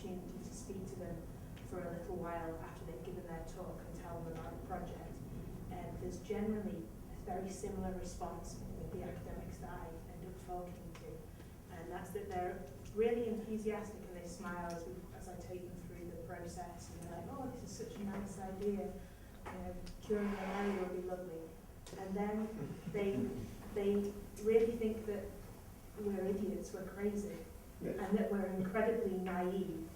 opportunity to speak to them for a little while after they've given their talk and tell them about the project, there's generally a very similar response with the academics that I end up talking to, and that's that they're really enthusiastic and they smile as I take them through the process, and they're like, oh, this is such a nice idea, curing malaria would be lovely. And then they really think that we're idiots, we're crazy, and that we're incredibly naive,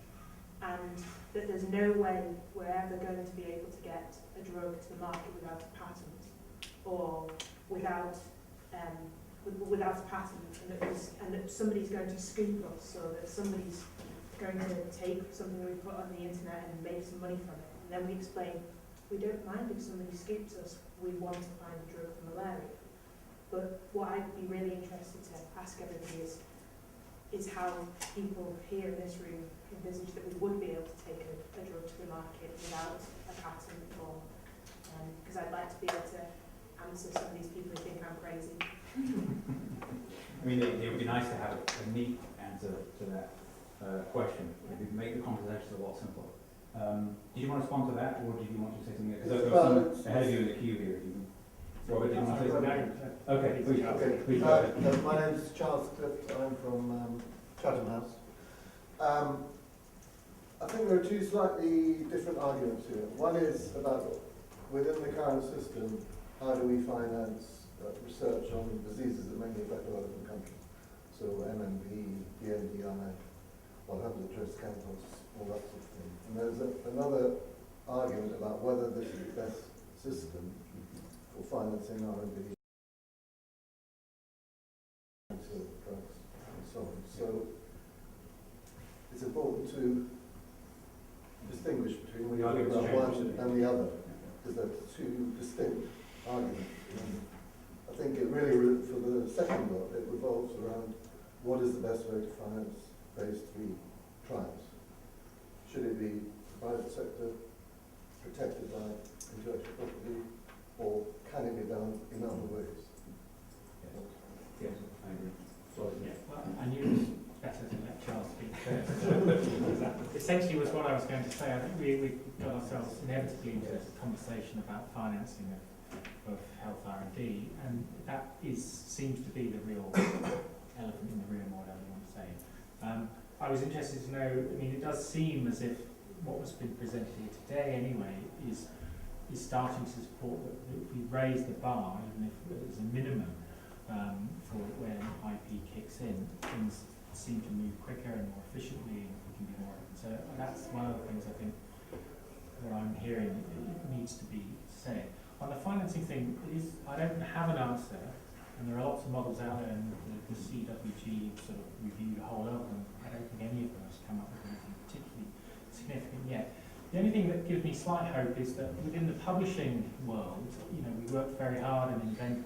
and that there's no way we're ever going to be able to get a drug to the market without a patent, or without a patent, and that somebody's going to scoop us, or that somebody's going to take something we put on the internet and make some money from it. And then we explain, we don't mind if somebody scoops us, we want to find a drug for malaria. But what I'd be really interested to ask everybody is how people here in this room envisage that we would be able to take a drug to the market without a patent, or because I'd like to be able to answer some of these people who think I'm crazy. I mean, it would be nice to have a neat answer to that question. It would make the conversation a lot simpler. Did you want to respond to that, or did you want to say something? Because there was some ahead of you in the queue here. Robert, did you want to say something? Okay, please. Okay. Please go ahead. My name is Charles Clift. I'm from Chatham House. I think there are two slightly different arguments here. One is about within the current system, how do we finance research on diseases that mainly affect developing countries? So MMP, DNDI, what happens at Trust Campus, all that sort of thing. And there's another argument about whether this is the best system for financing R&D, drugs, and so on. So it's important to distinguish between when you talk about one and the other, because they're two distinct arguments. I think it really, for the second lot, it revolves around what is the best way to finance phase 3 trials. Should it be private sector, protected by intellectual property, or can it be done in other ways? Yes, I agree. Well, I knew it was better to let Charles speak first. That essentially was what I was going to say. I think we got ourselves inevitably into a conversation about financing of health R&D, and that seems to be the real elephant in the room, or whatever you want to say. I was interested to know, I mean, it does seem as if what was been presented here today anyway is starting to support that if we raise the bar, even if there's a minimum for when IP kicks in, things seem to move quicker and more efficiently, and we can be more open. So that's one of the things I think what I'm hearing needs to be said. On the financing thing, I don't have an answer, and there are lots of models out there, and the CWG sort of reviewed a whole lot of them. I don't think any of them has come up with anything particularly significant yet. The only thing that gives me slight hope is that within the publishing world, we worked very hard and came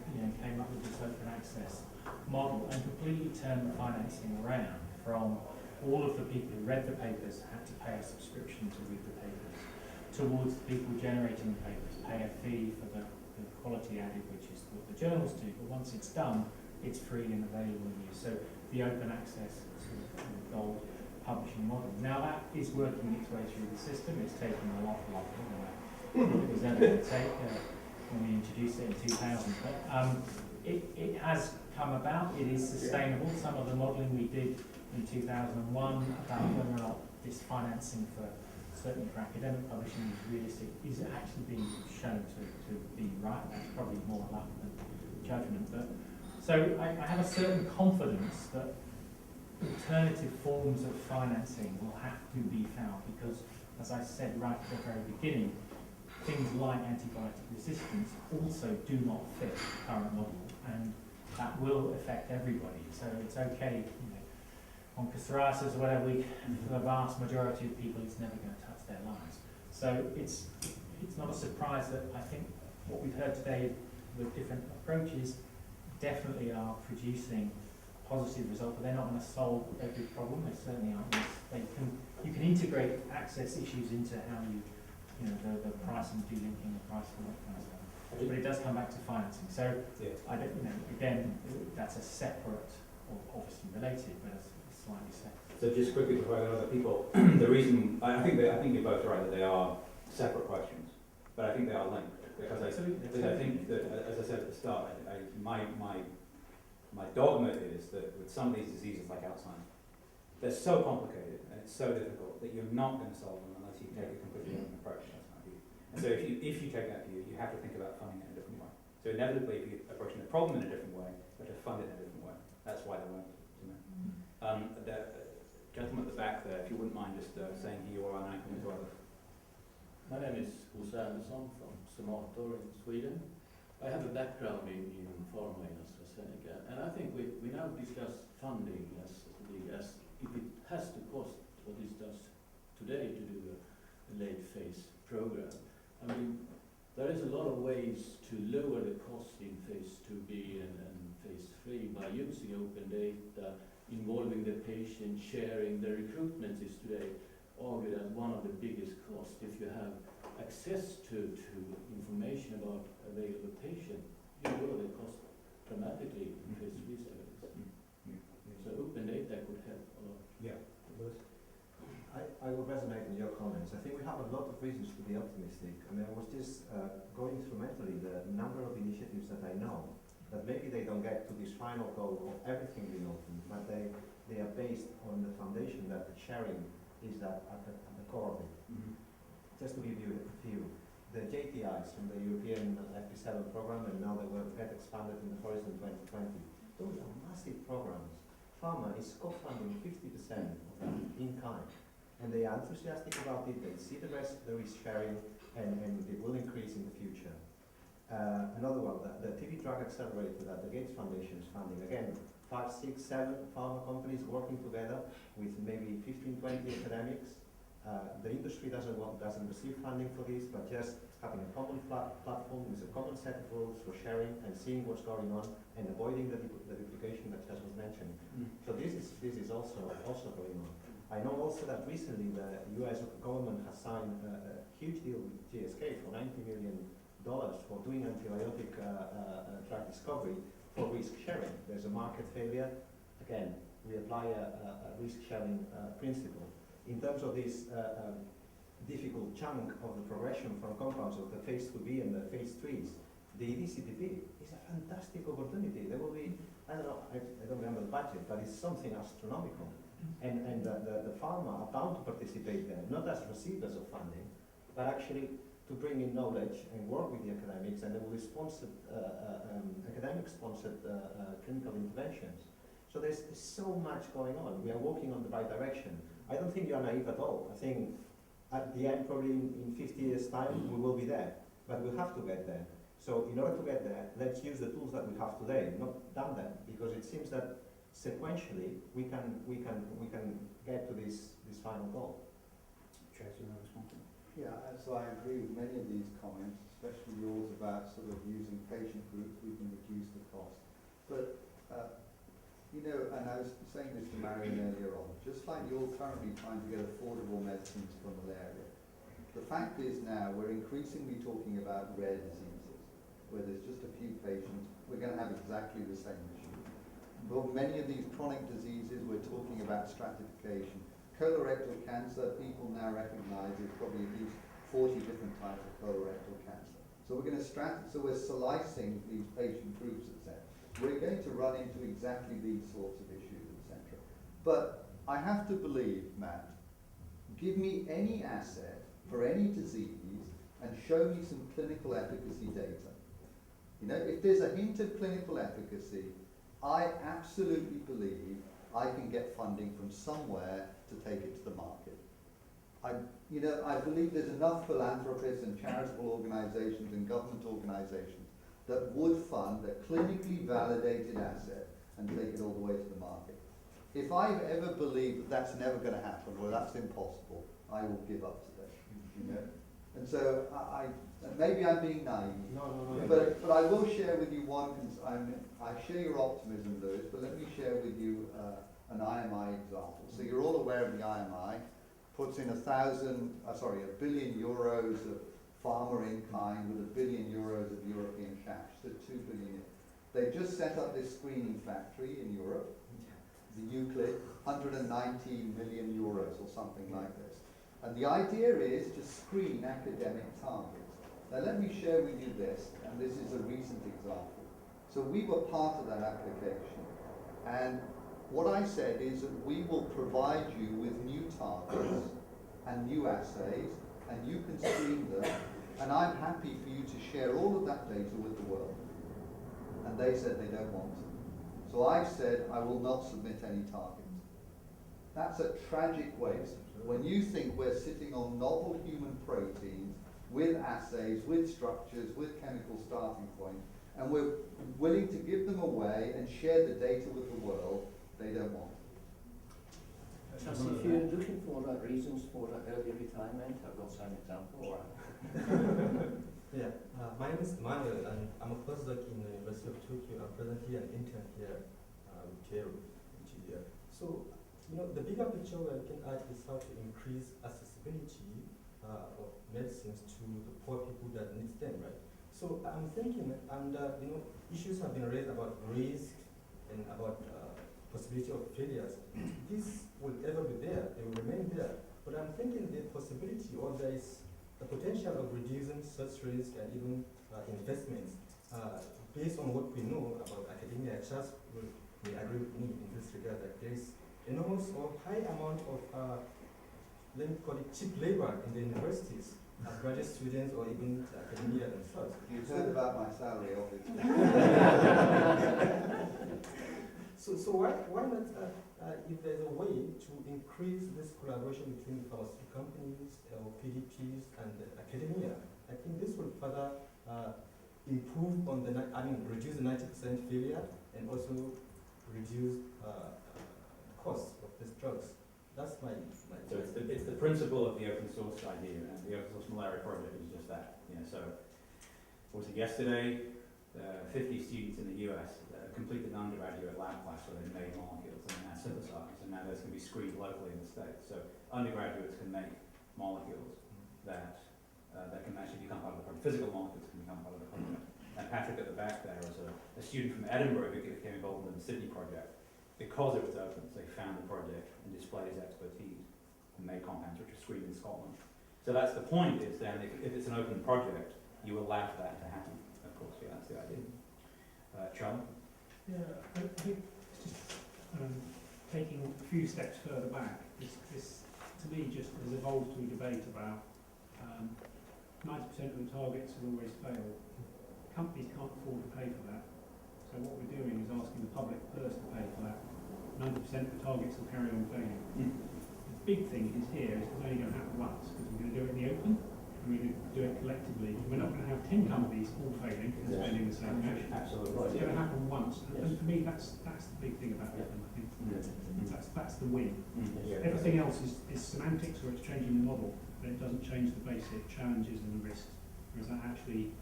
up with this open access model and completely turned the financing around from all of the people who read the papers had to pay a subscription to read the papers, towards the people generating the papers pay a fee for the quality added, which is what the journals do, but once it's done, it's free and available in use. So the open access sort of gold publishing model. Now that is working its way through the system. It's taken a lot longer than it was ever going to take when we introduced it in 2000. But it has come about. It is sustainable. Some of the modelling we did in 2001 about whether or not this financing for certainly for academic publishing is realistic is actually being shown to be right. That's probably more luck than judgment. But so I have a certain confidence that alternative forms of financing will have to be found because, as I said right at the very beginning, things like antibiotic resistance also do not fit the current model, and that will affect everybody. So it's okay, on psoriasis or whatever, for the vast majority of people, it's never going to touch their lives. So it's not a surprise that I think what we've heard today with different approaches definitely are producing positive result, but they're not going to solve every problem. They certainly aren't. You can integrate access issues into how the price and delinking the price and that kind of stuff. But it does come back to financing. So I don't, again, that's a separate, or obviously related, but it's slightly separate. So just quickly before I go to other people, the reason, I think you're both right that they are separate questions, but I think they are linked, because I think that, as I said at the start, my dogma is that with some of these diseases like Alzheimer's, they're so complicated and it's so difficult that you're not going to solve them unless you take a completely different approach. That's my view. And so if you take that view, you have to think about funding it in a different way. So inevitably, if you're approaching the problem in a different way, you have to fund it in a different way. That's why they're linked to me. The gentleman at the back there, if you wouldn't mind just saying who you are and I can to others. My name is Bosse Andersson from Semator in Sweden. I have a background in pharma in AstraZeneca, and I think we now discuss funding as if it has to cost what it does today to do a late phase program. I mean, there is a lot of ways to lower the cost in phase 2B and phase 3 by using open data, involving the patient, sharing. The recruitment is today argued as one of the biggest costs. If you have access to information about available patient, you lower the cost dramatically in phase 3 studies. So open data could help a lot. Yeah. I will resonate in your comments. I think we have a lot of reasons to be optimistic. I mean, I was just going through mentally the number of initiatives that I know that maybe they don't get to this final goal of everything being open, but they are based on the foundation that sharing is at the core of it. Mm-hmm. Just to give you a few, the JTIs from the European FP7 program, and now they will get expanded in the Horizon 2020. Those are massive programs. Pharma is co-funding 50% of that in kind, and they are enthusiastic about it. They see the risk sharing, and it will increase in the future. Another one, the TB drug accelerator that the Gates Foundation is funding. Again, 5, 6, 7 pharma companies working together with maybe 15, 20 academics. The industry doesn't receive funding for this, but just having a common platform with a common set of rules for sharing and seeing what's going on and avoiding the duplication that Chas was mentioning. So this is also going on. I know also that recently the US government has signed a huge deal with GSK for $90 million for doing antibiotic drug discovery for risk sharing. There's a market failure. Again, we apply a risk sharing principle. In terms of this difficult chunk of the progression from compounds of the phase 2B and the phase 3s, the EDCTP is a fantastic opportunity. There will be, I don't remember the budget, but it's something astronomical. And the pharma are bound to participate there, not as receivers of funding, but actually to bring in knowledge and work with the academics, and there will be sponsored, academic-sponsored clinical interventions. So there's so much going on. We are walking on the right direction. I don't think you're naive at all. I think at the end, probably in 50 years' time, we will be there. But we have to get there. So in order to get there, let's use the tools that we have today, not dumb them, because it seems that sequentially we can get to this final goal. Chas, you want to respond to that? Yeah, so I agree with many of these comments, especially yours about sort of using patient groups, we can reduce the cost. But you know, and I was saying this to Marion earlier on, just like you're currently trying to get affordable medicines for malaria, the fact is now we're increasingly talking about rare diseases, where there's just a few patients, we're going to have exactly the same issue. But many of these chronic diseases, we're talking about stratification. Colorectal cancer, people now recognize there's probably at least 40 different types of colorectal cancer. So we're going to so we're slicing these patient groups, etc. We're going to run into exactly these sorts of issues, etc. But I have to believe, Matt, give me any asset for any disease and show me some clinical efficacy data. You know, if there's a hint of clinical efficacy, I absolutely believe I can get funding from somewhere to take it to the market. I believe there's enough philanthropists and charitable organizations and government organizations that would fund a clinically validated asset and take it all the way to the market. If I've ever believed that that's never going to happen, or that's impossible, I will give up today. You know? And so maybe I'm being naive. No. But I will share with you one. I share your optimism, Lewis. But let me share with you an IMI example. So you're all aware of the IMI. Puts in €1 billion of pharma in kind with €1 billion of European cash. So 2 billion. They've just set up this screening factory in Europe. the Euclid, 119 million euros or something like this. And the idea is to screen academic targets. Now let me share with you this, and this is a recent example. So we were part of that application, and what I said is that we will provide you with new targets and new assays, and you can screen them, and I'm happy for you to share all of that data with the world. And they said they don't want to. So I've said I will not submit any targets. That's a tragic waste. When you think we're sitting on novel human proteins with assays, with structures, with chemical starting points, and we're willing to give them away and share the data with the world, they don't want. Just if you're looking for reasons for early retirement, I've got some example. Yeah, my name is Manuel, and I'm a postdoc in the University of Tokyo. I'm presently an intern here with Jerry each year. So, the bigger picture we're looking at is how to increase accessibility of medicines to the poor people that need them, right? So I'm thinking, and issues have been raised about risk and about possibility of failures. This will ever be there, they will remain there. But I'm thinking the possibility, or there is the potential of reducing such risk and even investments based on what we know about academia. Just may agree with me in this regard that there is enormous or high amount of let me call it cheap labor in the universities as graduate students or even academia themselves. You've heard about my salary, obviously. So why not, if there's a way to increase this collaboration between pharmaceutical companies or PDPs and academia, I think this will further improve on reduce the 90% failure and also reduce costs of these drugs. That's my So it's the principle of the open source idea, and the open source malaria project is just that. So, was it yesterday? 50 students in the US completed an undergraduate lab class where they made molecules and then synthesized, and now those can be screened locally in the States. So undergraduates can make molecules that can actually become part of the project. Physical molecules can become part of the project. And Patrick at the back there was a student from Edinburgh who became involved in the Sydney project. Because it was open, so he found the project and displayed his expertise and made compounds which are screened in Scotland. So that's the point, is then if it's an open project, you allow for that to happen. Of course, yeah, that's the idea. Charlie? Yeah, I think just taking a few steps further back, this to me just has evolved to a debate about 90% of the targets will always fail. Companies can't afford to pay for that. So what we're doing is asking the public purse to pay for that. 90% of the targets will carry on failing. The big thing is here is it's only going to happen once, because we're going to do it in the open, and we're going to do it collectively. We're not going to have 10 companies all failing and spending the same cash. Absolutely. It's going to happen once. And for me, that's the big thing about it. I think that's the win. Everything else is semantics, or it's changing the model, but it doesn't change the basic challenges and the risks. Whereas that actually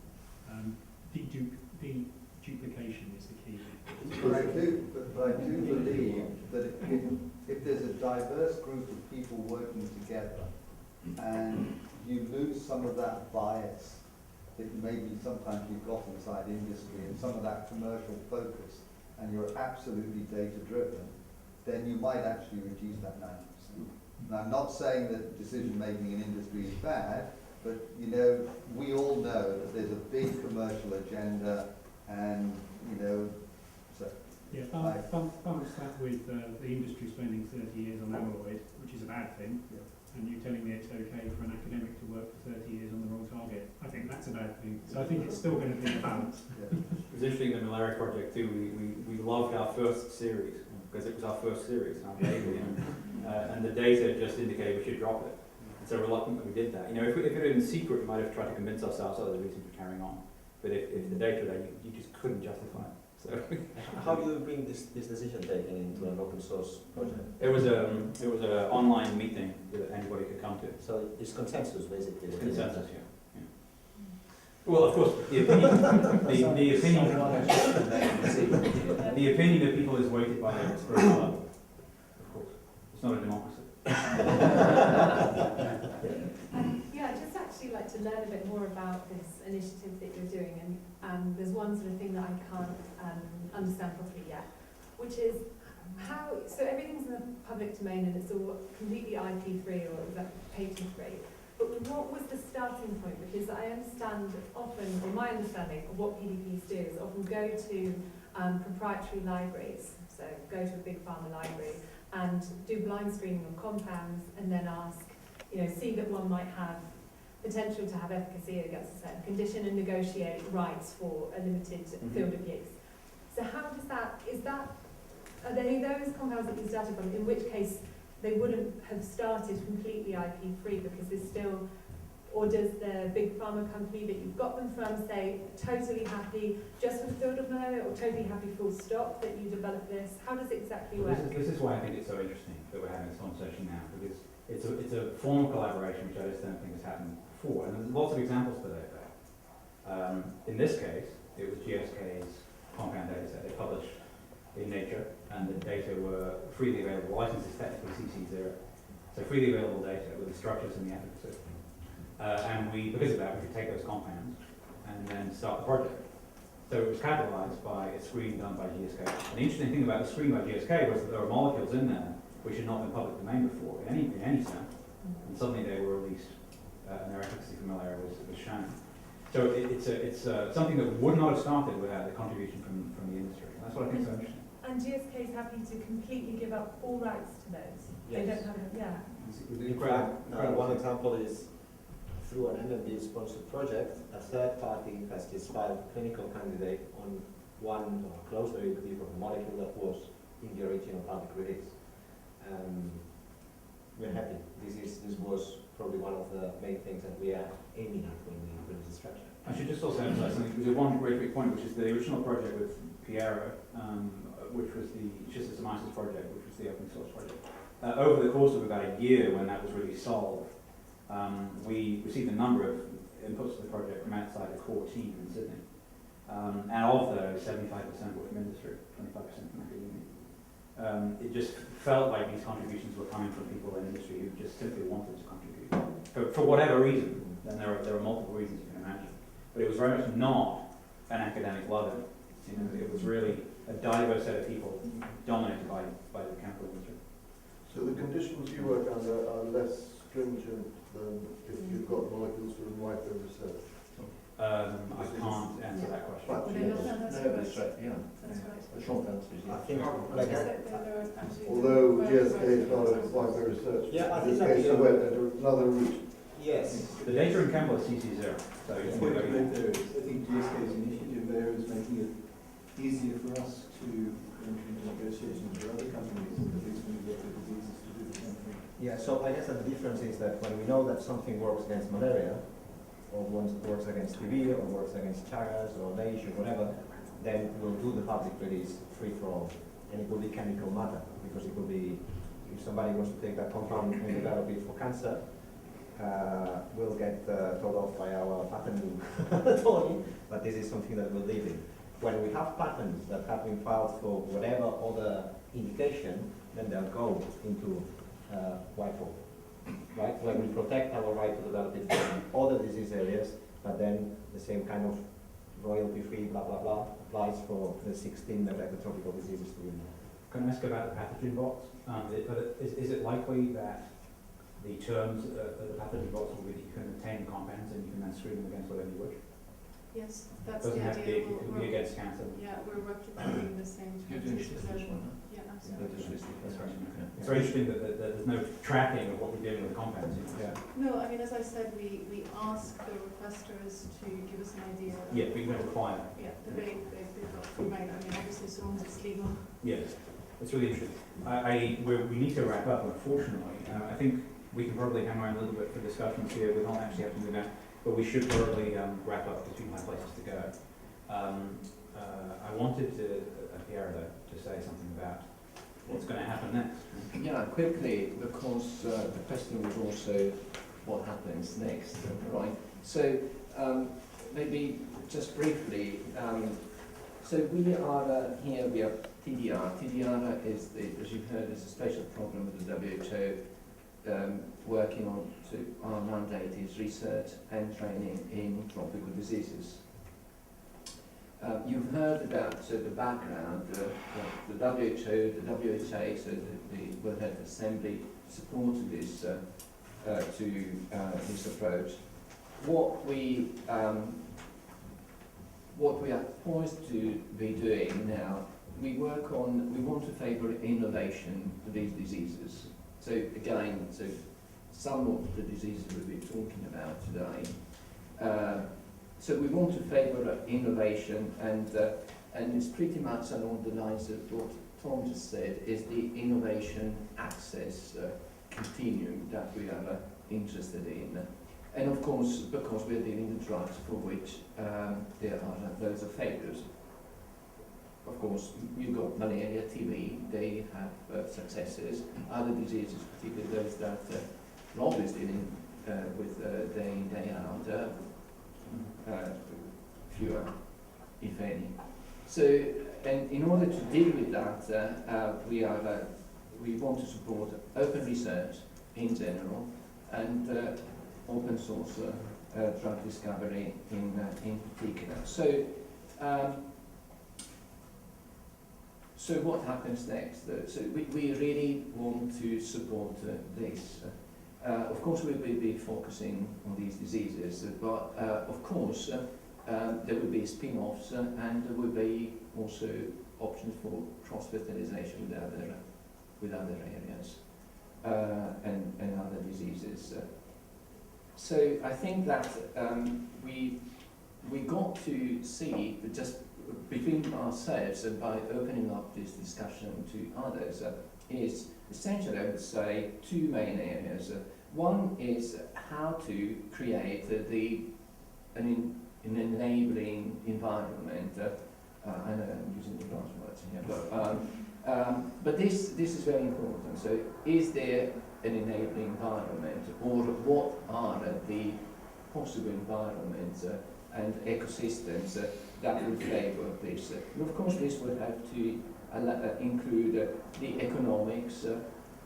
duplication is the key. But I do believe that if there's a diverse group of people working together and you lose some of that bias that maybe sometimes you've got inside industry and some of that commercial focus, and you're absolutely data driven, then you might actually reduce that 90%. Now, I'm not saying that decision making in industry is bad, but we all know that there's a big commercial agenda, and so. Yeah, balance that with the industry spending 30 years on amyloid, which is a bad thing, and you telling me it's okay for an academic to work for 30 years on the wrong target. I think that's a bad thing. So I think it's still going to be a balance. It was interesting, the malaria project too. We loved our first series because it was our first series, our baby, and the data just indicated we should drop it. And so reluctant that we did that. If it had been secret, we might have tried to convince ourselves other reasons for carrying on. But if the data were there, you just couldn't justify it. So how do you bring this decision taking into an open source project? it was an online meeting that anybody could come to. So it's consensus basically. It's consensus, yeah. Well, of course, the opinion of people is weighted by their experience level. Of course, it's not a democracy. Yeah, I'd just actually like to learn a bit more about this initiative that you're doing, and there's one sort of thing that I can't understand properly yet, which is how how, so everything's in the public domain and it's all completely IP-free or is that patent-free, but what was the starting point? Because I understand often, or my understanding of what PDPs do is often go to proprietary libraries, so go to a big pharma library and do blind screening of compounds and then ask, you know, see that one might have potential to have efficacy against a certain condition and negotiate rights for a limited field of use. So how does that, are they those compounds that you started from, in which case they wouldn't have started completely IP-free because there's still, or does the big pharma company that you've got them from say totally happy just for the field of malaria or totally happy full stop that you develop this? How does it exactly work? This is why I think it's so interesting that we're having this conversation now, because it's a form of collaboration which I just don't think has happened before, and there's lots of examples for that. In this case, it was GSK's compound data set. They published in Nature, and the data were freely available. The license is technically CC0, so freely available data with the structures and the efficacy. And we, because of that, we could take those compounds and then start the project. So it was catalyzed by a screen done by GSK. And the interesting thing about the screen by GSK was that there were molecules in there which had not been public domain before in any sense, and suddenly they were released, and their efficacy for malaria was shown. So it's something that would not have started without the contribution from the industry. And that's what I think is so interesting. And GSK is happy to completely give up all rights to those? Yes. They don't have it, yeah. In fact, one example is through an MMB-sponsored project, a third party has just filed a clinical candidate on one or close derivative of a molecule that was in the original public release. We're happy. This was probably one of the main things that we are aiming at when we release the structure. I should just also emphasize something. There's one very quick point, which is the original project with Piero, which was the schistosomiosis project, which was the open source project. Over the course of about a year, when that was really solved, we received a number of inputs to the project from outside the core team in Sydney. And of those, 75% were from industry, 25% from academia. It just felt like these contributions were coming from people in industry who just simply wanted to contribute. For whatever reason, then there are multiple reasons you can imagine. But it was very much not an academic love. It was really a diverse set of people dominated by the chemical industry. So the conditions you work under are less stringent than if you've got molecules from wider research? I can't answer that question. Right. That's right, yeah. That's right. The short answer is I yes. think, Although GSK is not a wider research, Yeah, I in this think case that they went another route. yes. The data in chemical is CC0. So The it's point I made there is, I think GSK's initiative there is making it easier for us to enter into negotiations with other companies, at least when we get the diseases to do the same thing. Yeah, so I guess the difference is that when we know that something works against malaria, or works against TB, or works against Chagas, or Leish, or whatever, then we'll do the public release free for all. And it will be chemical matter, because it will be, if somebody wants to take that compound and develop it for cancer, we'll get told off by our patent attorney, but this is something that we'll leave in. When we have patents that have been filed for whatever other indication, then they'll go into WIPO, right? When we protect our right to develop it for other disease areas, but then the same kind of royalty-free blah blah blah applies for the 16 neglected tropical diseases to women. Can I ask about the pathogen box? Is it likely that the terms of the pathogen box will be that you can obtain compounds and you can then screen them against whatever you wish? Yes, that's Doesn't the have to be, idea. it could be against cancer. Yeah, we're replicating the same You're doing terms. this one, huh? Yeah, absolutely. That's right. It's very interesting that there's no tracking of what we're doing with the compounds. Yeah. No, I mean, as I said, we ask the requesters to give us an idea. Yeah, but you don't require. Yeah, they've got free rein. I mean, obviously, as long as it's legal. Yes, it's really interesting. We need to wrap up, unfortunately. I think we can probably hang around a little bit for discussions here. We don't actually have to move out, but we should probably wrap up because people have places to go. I wanted Pierre to say something about what's going to happen next. Yeah, quickly, because the question was also what happens next, right? So maybe just briefly, so we are here, we have TDR. TDR is, as you've heard, is a special program with the WHO working on, our mandate is research and training in tropical diseases. You've heard about the background, the WHO, the WHA, so the World Health Assembly supported this this approach. What we are poised to be doing now, we want to favour innovation for these diseases. So again, some of the diseases we'll be talking about today. So we want to favour innovation, and it's pretty much along the lines of what Tom just said, is the innovation access continuum that we are interested in. And of course, because we're dealing with drugs for which there are loads of failures. Of course, you've got malaria, TB, they have successes. Other diseases, particularly those that Rob is dealing with day in, day out, fewer, if any. So, and in order to deal with that, we want to support open research in general and open source drug discovery in particular. So, so what happens next? So we really want to support this. Of course, we will be focusing on these diseases, but of course, there will be spin-offs and there will be also options for cross-fertilization with other areas and other diseases. So I think that we got to see that just between ourselves and by opening up this discussion to others is essentially, I would say, two main areas. One is how to create an enabling environment. I know I'm using the wrong words here, but this is very important. So, is there an enabling environment, or what are the possible environments and ecosystems that will favour this? And of course, this would have to include the economics,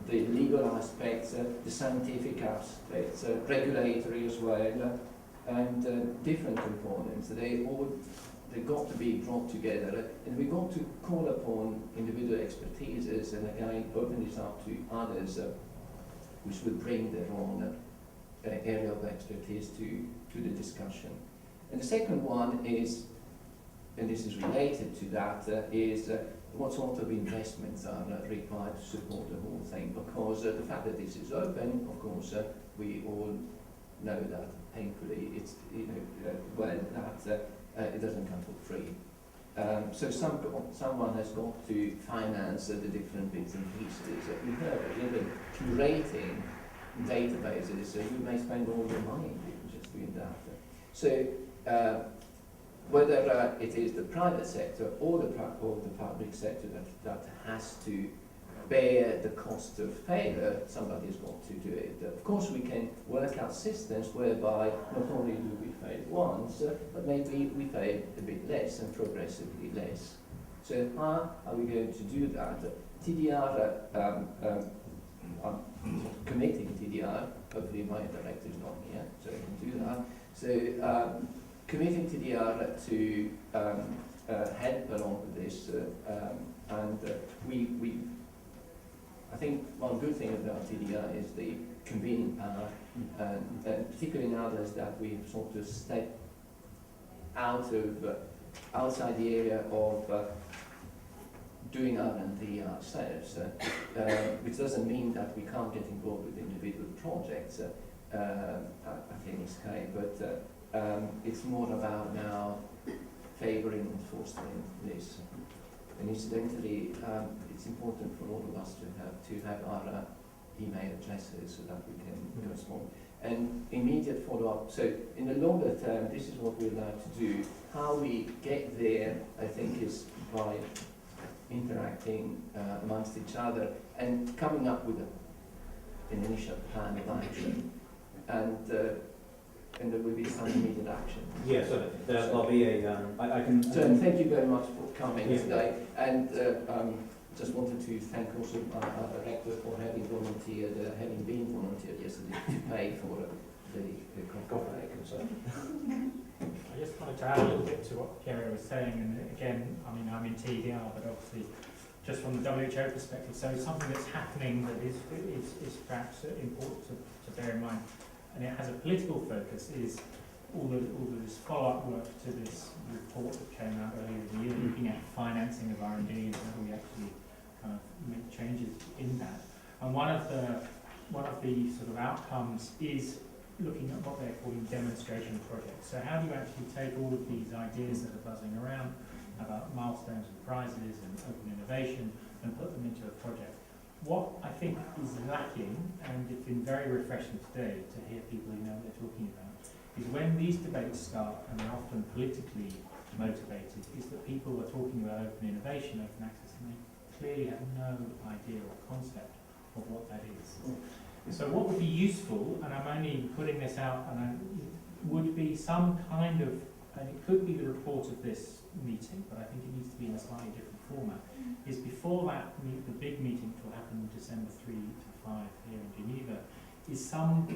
the legal aspects, the scientific aspects, regulatory as well, and different components. They've got to be brought together, and we've got to call upon individual expertises and again open this up to others, which will bring their own area of expertise to the discussion. And the second one is, and this is related to that, is what sort of investments are required to support the whole thing, because the fact that this is open, of course, we all know that painfully it's, it doesn't come for free. So someone has got to finance the different bits and pieces. We heard even curating databases, you may spend all your money just doing that. So whether it is the private sector or the public sector that has to bear the cost of failure, somebody's got to do it. Of course, we can work out systems whereby not only do we fail once, but maybe we fail a bit less and progressively less. So how are we going to do that? TDR, I'm committing TDR, hopefully my director is not here, so I can do that. So committing TDR to help along with this, and I think one good thing about TDR is the convening power, and particularly now that we've sort of stepped outside the area of doing R&D ourselves, which doesn't mean that we can't get involved with individual projects at any scale, but it's more about now favouring and fostering this. And incidentally, it's important for all of us to have our email addresses so that we can correspond. And immediate follow-up. So in the longer term, this is what we'd like to do. How we get there, I think, is by interacting amongst each other and coming up with an initial plan of action. And there will be some immediate action. Yeah, so there'll be a, I can... So thank you very much for coming today, and just wanted to thank also our director for having volunteered, having been volunteered yesterday to pay for the coffee break and so. I just wanted to add a little bit to what Pierre was saying, and again, I mean, I'm in TDR, but obviously just from the WHO perspective, so something that's happening that is perhaps important to bear in mind, and it has a political focus, is all this follow-up work to this report that came out earlier in the year, looking at financing of R&D and how we actually kind of make changes in that. And one of the sort of outcomes is looking at what they're calling demonstration projects. So how do you actually take all of these ideas that are buzzing around about milestones and prizes and open innovation and put them into a project? What I think is lacking, and it's been very refreshing today to hear people who know what they're talking about, is when these debates start, and they're often politically motivated, is that people are talking about open innovation, open access, and they clearly have no idea or concept of what that is. So what would be useful, and I'm only putting this out, would be some kind of, and it could be the report of this meeting, but I think it needs to be in a slightly different format, is before that, the big meeting, which will happen December 3 to 5 here in Geneva, is some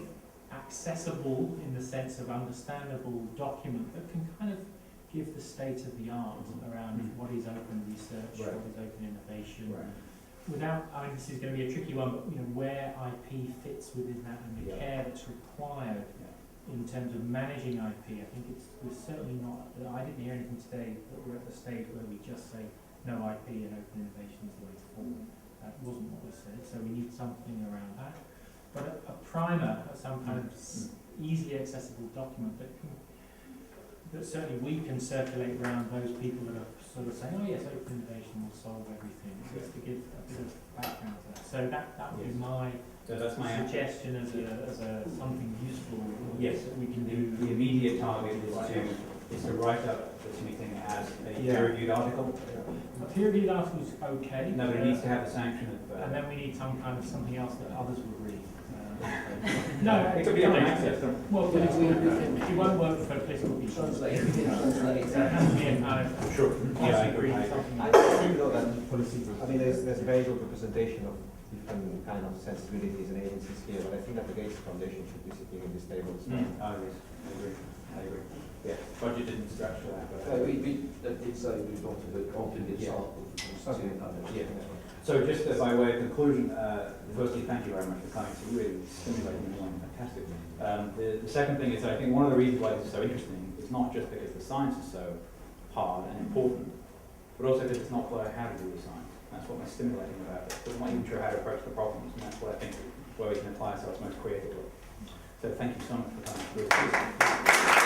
accessible, in the sense of understandable, document that can kind of give the state of the art around what is open research, what is open innovation, without, I mean, this is going to be a tricky one, but where IP fits within that and the care that's required in terms of managing IP. I think we're certainly not, I didn't hear anything today that we're at the stage where we just say no IP and open innovation is the way forward. That wasn't what was said, so we need something around that. But a primer, some kind of easily accessible document that certainly we can circulate around those people that are sort of saying, oh yes, open innovation will solve everything, just to give a bit of background to that. So that would be my suggestion as a something useful that we can do. The immediate target is to write up this meeting as a peer-reviewed article. A peer-reviewed article is okay. No, but it needs to have the sanction of... and then we need some kind of something else that others will read. No, it could be open access. Well, it won't work for political people. Translate. It has to be a kind of... Sure. Yeah, I agree. I think though that policy, I mean, there's very good representation of different kind of sensibilities and agencies here, but I think that the Gates Foundation should be sitting in this table as well. I agree. Yeah, budget didn't stretch for that, but... We did say we wanted to open this up. So just by way of conclusion, firstly, thank you very much for coming. It's a really stimulating and fantastic. The second thing is, I think one of the reasons why this is so interesting is not just because the science is so hard and important, but also because it's not clear how to do the science. That's what most stimulating about it. It's not even sure how to approach the problems, and that's what I think where we can apply ourselves most creatively. So thank you so much for coming.